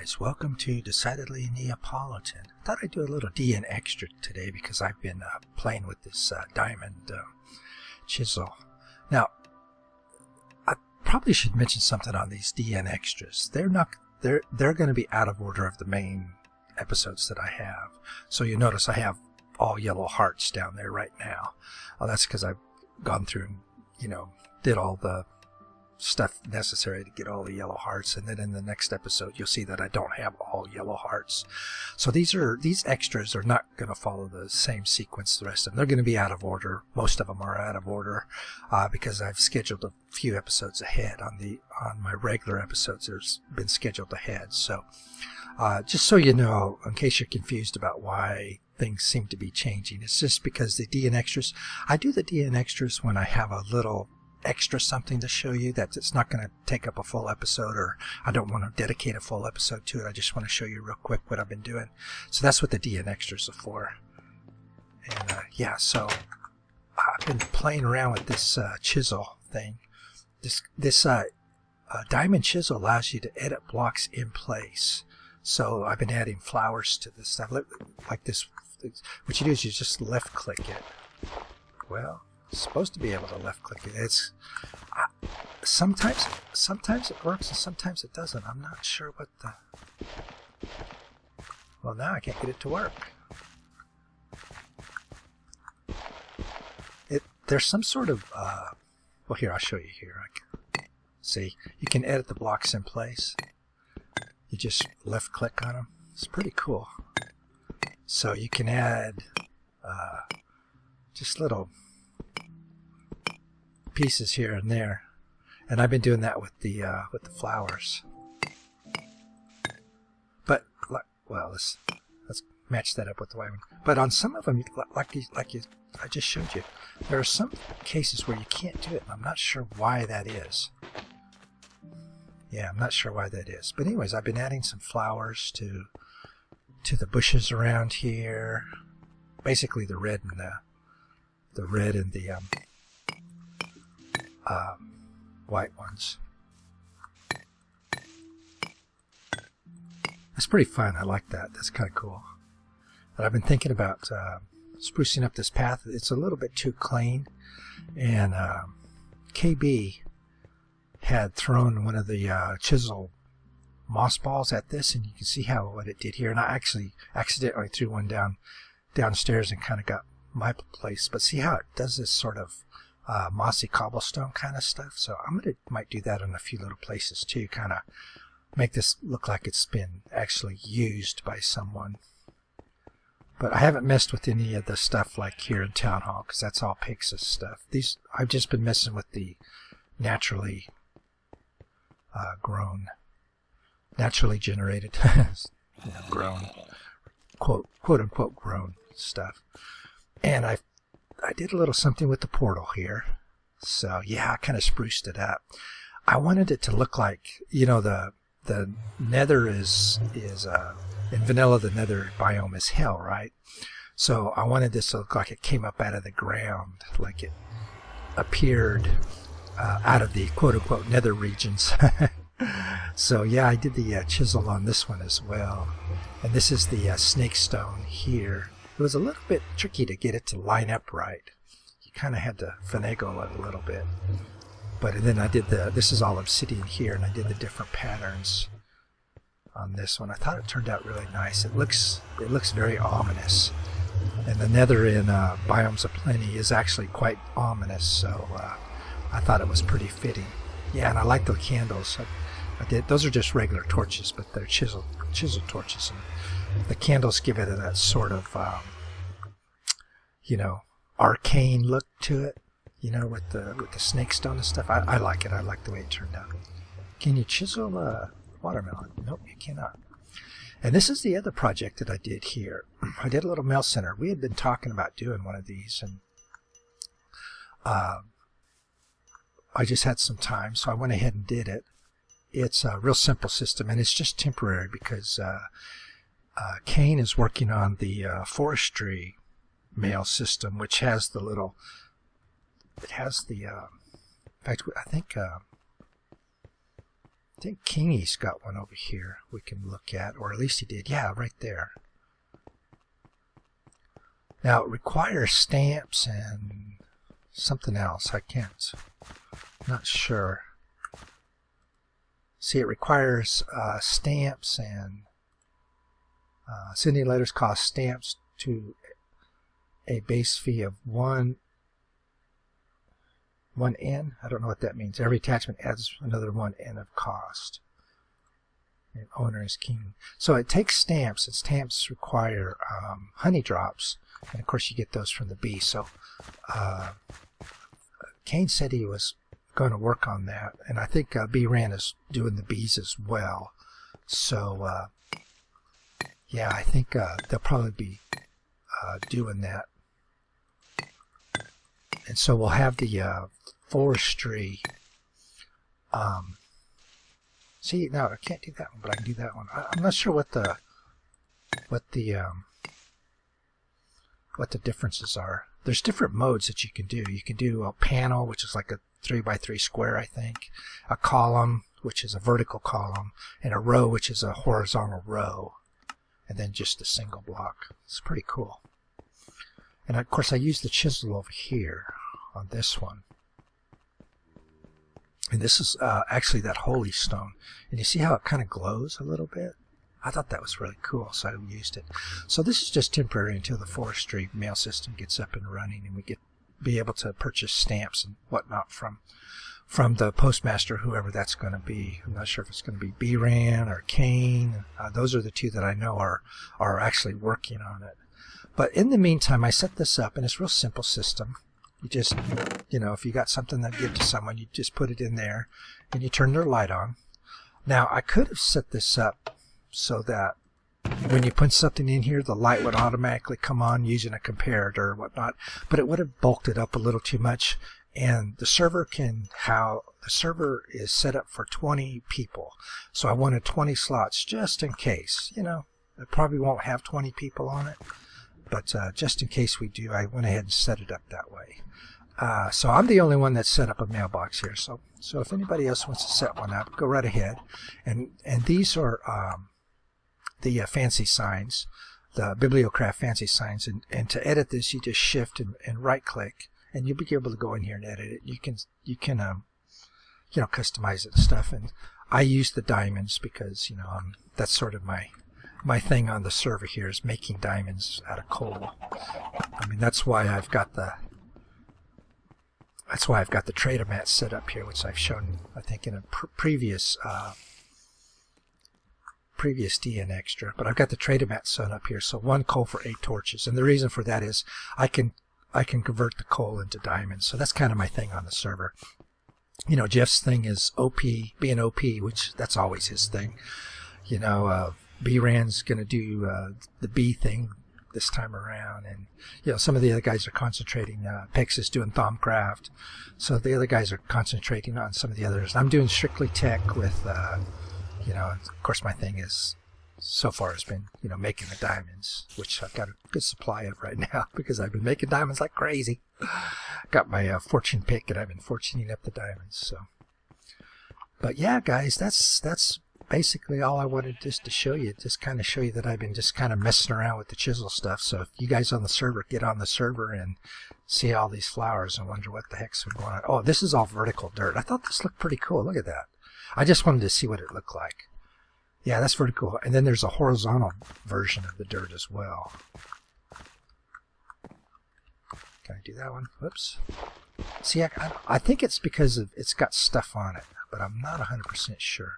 guys, welcome to Decidedly Neapolitan. I thought I'd do a little DN extra today because I've been playing with this diamond chisel. Now, I probably should mention something on these DN extras. They're going to be out of order of the main episodes that I have. So you notice I have all yellow hearts down there right now. Well, that's because I've gone through and, did all the stuff necessary to get all the yellow hearts, and then in the next episode you'll see that I don't have all yellow hearts. So these extras are not going to follow the same sequence the rest of them. They're going to be out of order. Most of them are out of order because I've scheduled a few episodes ahead. On my regular episodes there's been scheduled ahead. So just so you know, in case you're confused about why things seem to be changing, it's just because the DN extras, I do the DN extras when I have a little extra something to show you that it's not going to take up a full episode, or I don't want to dedicate a full episode to it. I just want to show you real quick what I've been doing. So that's what the DN extras are for. And so I've been playing around with this chisel thing. This diamond chisel allows you to edit blocks in place. So I've been adding flowers to this stuff like this. What you do is you just left click it. Well, supposed to be able to left click it. Sometimes it works and sometimes it doesn't. I'm not sure what the... Well, now I can't get it to work. There's some sort of well, here, I'll show you here. See, you can edit the blocks in place. You just left click on them. It's pretty cool. So you can add just little pieces here and there, and I've been doing that with the flowers. But let's match that up with the white one. But on some of them, I just showed you, there are some cases where you can't do it, and I'm not sure why that is. Yeah, I'm not sure why that is. But anyways, I've been adding some flowers to the bushes around here. Basically, the red and the white ones. That's pretty fun. I like that. That's kind of cool. But I've been thinking about sprucing up this path. It's a little bit too clean, and KB had thrown one of the chisel moss balls at this, and you can see what it did here. And I actually accidentally threw one downstairs and kind of got my place. But see how it does this sort of mossy cobblestone kind of stuff. So might do that in a few little places too, kind of make this look like it's been actually used by someone. But I haven't messed with any of the stuff like here in Town Hall, because that's all Pixis stuff. I've just been messing with the naturally naturally generated grown, quote unquote grown stuff. And I did a little something with the portal here. So yeah, I kind of spruced it up. I wanted it to look like, the nether is in vanilla, the nether biome is hell, right? So I wanted this to look like it came up out of the ground, like it appeared out of the quote unquote nether regions. So yeah, I did the chisel on this one as well. And this is the snake stone here. It was a little bit tricky to get it to line up right. You kind of had to finagle it a little bit. But then I did this is all obsidian here, and I did the different patterns on this one. I thought it turned out really nice. It looks very ominous. And the nether in Biomes of Plenty is actually quite ominous, so I thought it was pretty fitting. Yeah, and I like the candles. I did. Those are just regular torches, but they're chisel torches. And the candles give it that sort of, arcane look to it, with the snake stone and stuff. I like it. I like the way it turned out. Can you chisel a watermelon? Nope, you cannot. And this is the other project that I did here. I did a little mail center. We had been talking about doing one of these, and I just had some time, so I went ahead and did it. It's a real simple system, and it's just temporary because Kane is working on the forestry mail system, which has the little... It has the... in fact, I think think Kingy's got one over here we can look at, or at least he did. Yeah, right there. Now, it requires stamps and something else. I can't, not sure. See, it requires stamps, and sending letters cost stamps to a base fee of one N. I don't know what that means. Every attachment adds another 1 N of cost. And owner is king. So it takes stamps, and stamps require honey drops. And of course you get those from the bee. So Kane said he was going to work on that. And I think B-Ran is doing the bees as well. So yeah, I think they'll probably be doing that. And so we'll have the forestry. See, now I can't do that one, but I can do that one. I'm not sure what the differences are. There's different modes that you can do. You can do a panel, which is like a 3x3 square, I think. A column, which is a vertical column, and a row, which is a horizontal row, and then just a single block. It's pretty cool. And of course I use the chisel over here on this one. And this is actually that holy stone. And you see how it kind of glows a little bit? I thought that was really cool, so I used it. So this is just temporary until the forestry mail system gets up and running, and we be able to purchase stamps and whatnot from the postmaster, whoever that's going to be. I'm not sure if it's going to be B-Ran or Kane. Those are the two that I know are actually working on it. But in the meantime, I set this up, and it's a real simple system. You just, if you got something to give to someone, you just put it in there, and you turn their light on. Now, I could have set this up so that when you put something in here, the light would automatically come on using a comparator or whatnot, but it would have bulked it up a little too much. And the server is set up for 20 people. So I wanted 20 slots just in case. It probably won't have 20 people on it. But just in case we do, I went ahead and set it up that way. So I'm the only one that's set up a mailbox here. So if anybody else wants to set one up, go right ahead. And these are the fancy signs, the Bibliocraft fancy signs. And to edit this, you just shift and right click, and you'll be able to go in here and edit it. You can customize it and stuff. And I use the diamonds because that's sort of my thing on the server here is making diamonds out of coal. I mean, that's why I've got the trader mat set up here, which I've shown, I think, in a previous DN extra. But I've got the trader mat set up here, so 1 coal for 8 torches. And the reason for that is I can convert the coal into diamonds. So that's kind of my thing on the server. Jeff's thing is OP, being OP, which that's always his thing. B-Ran's going to do the B thing this time around, and some of the other guys are concentrating. Pex is doing Thaumcraft, so the other guys are concentrating on some of the others. I'm doing strictly tech with, of course my thing is so far has been making the diamonds, which I've got a good supply of right now because I've been making diamonds like crazy. Got my fortune pick, and I've been fortuning up the diamonds. So, but yeah, guys, that's basically all I wanted just to show you, just kind of show you that I've been just kind of messing around with the chisel stuff. So if you guys on the server get on the server and see all these flowers and wonder what the heck's going on. Oh, this is all vertical dirt. I thought this looked pretty cool. Look at that. I just wanted to see what it looked like. Yeah, that's vertical. And then there's a horizontal version of the dirt as well. Can I do that one? Whoops. See, I think it's because it's got stuff on it, but I'm not 100% sure.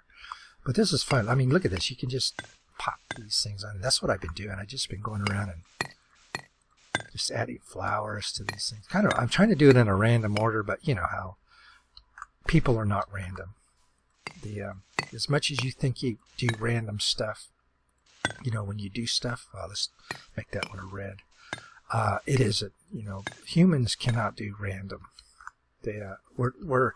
But this is fun. I mean, look at this. You can just pop these things on. That's what I've been doing. I've just been going around and just adding flowers to these things. I'm trying to do it in a random order, but you know how people are not random. As much as you think you do random stuff, when you do stuff, let's make that one a red. It isn't. Humans cannot do random. We're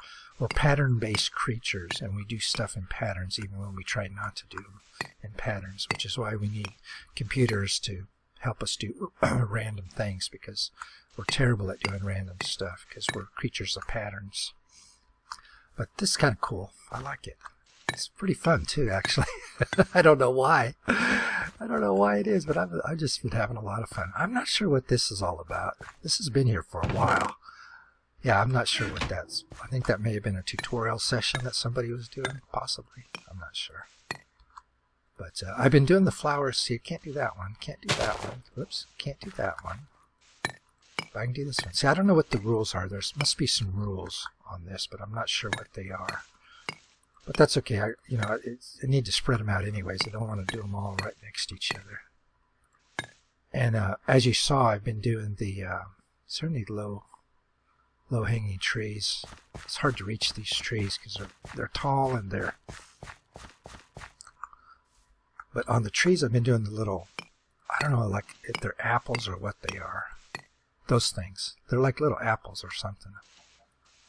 pattern-based creatures, and we do stuff in patterns even when we try not to do them in patterns, which is why we need computers to help us do random things, because we're terrible at doing random stuff because we're creatures of patterns. But this is kind of cool. I like it. It's pretty fun too, actually. I don't know why. I don't know why it is, but I've just been having a lot of fun. I'm not sure what this is all about. This has been here for a while. Yeah, I'm not sure what that's. I think that may have been a tutorial session that somebody was doing, possibly. I'm not sure. But I've been doing the flowers. See, can't do that one. Can't do that one. Whoops, can't do that one. But I can do this one. See, I don't know what the rules are. There must be some rules on this, but I'm not sure what they are. But that's okay. I need to spread them out anyways. I don't want to do them all right next to each other. And as you saw, I've been doing the certainly low-hanging trees. It's hard to reach these trees because they're tall and they're. But on the trees, I've been doing the little. I don't know, like if they're apples or what they are. Those things. They're like little apples or something.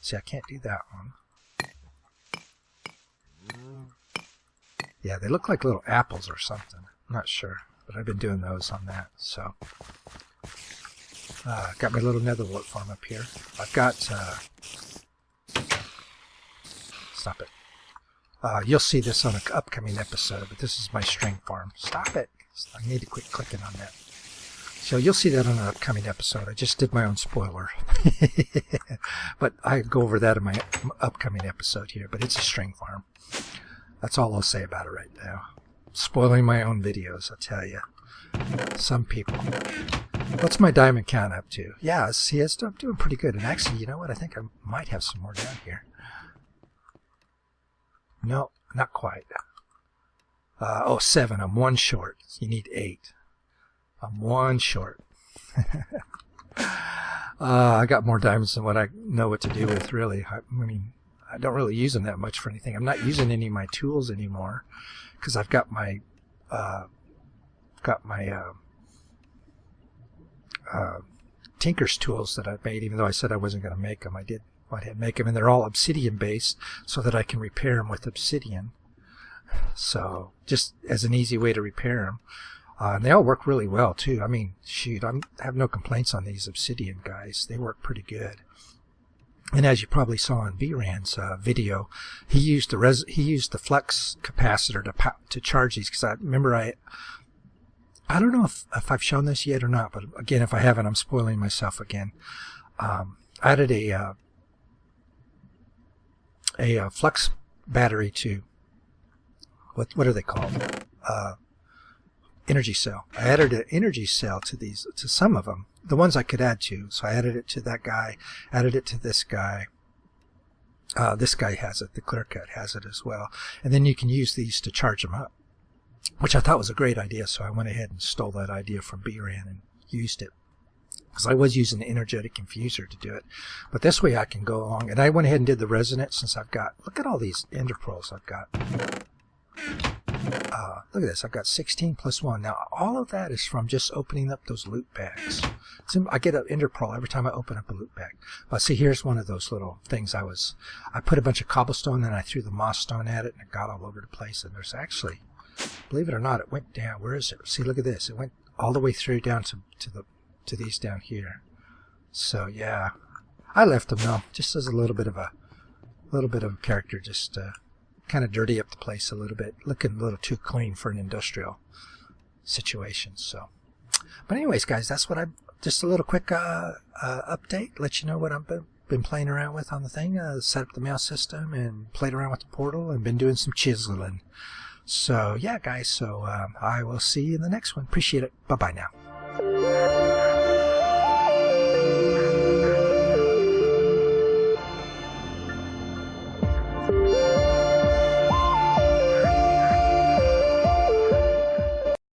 See, I can't do that one. Yeah, they look like little apples or something. I'm not sure, but I've been doing those on that. So, got my little nether wart farm up here. I've got. Stop it. You'll see this on an upcoming episode, but this is my string farm. Stop it. I need to quit clicking on that. So you'll see that on an upcoming episode. I just did my own spoiler. But I go over that in my upcoming episode here, but it's a string farm. That's all I'll say about it right now. Spoiling my own videos, I tell you. Some people. What's my diamond count up to? Yeah, see, I'm doing pretty good. And actually, you know what? I think I might have some more down here. No, not quite. 7. I'm 1 short. You need 8. I'm 1 short. I got more diamonds than what I know what to do with, really. I mean, I don't really use them that much for anything. I'm not using any of my tools anymore because I've got my Tinker's tools that I've made, even though I said I wasn't going to make them. I did go ahead and make them, and they're all obsidian based so that I can repair them with obsidian. So just as an easy way to repair them. And they all work really well too. I mean, shoot, I have no complaints on these obsidian guys. They work pretty good. And as you probably saw in B-Ran's video, he used the flux capacitor to charge these. Because I remember I don't know if I've shown this yet or not, but again, if I haven't, I'm spoiling myself again. I added a flux battery to what are they called? Energy cell. I added an energy cell to some of them, the ones I could add to. So I added it to that guy, added it to this guy. This guy has it. The clear cut has it as well. And then you can use these to charge them up, which I thought was a great idea. So I went ahead and stole that idea from B-Ran and used it. Because I was using the energetic infuser to do it. But this way I can go along. And I went ahead and did the resonance since I've got, look at all these ender pearls I've got. Look at this. I've got 16 plus 1. Now, all of that is from just opening up those loot bags. I get an ender pearl every time I open up a loot bag. But see, here's one of those little things I put a bunch of cobblestone and I threw the moss stone at it and it got all over the place. And there's actually, believe it or not, it went down. Where is it? See, look at this. It went all the way through down to these down here. So, yeah. I left them, though, just as a little bit of character, just kind of dirty up the place a little bit, looking a little too clean for an industrial situation. So, but anyways, guys, that's what just a little quick update, let you know what I've been playing around with on the thing. Set up the mail system and played around with the portal and been doing some chiseling. So yeah, guys, so I will see you in the next one. Appreciate it. Bye bye now.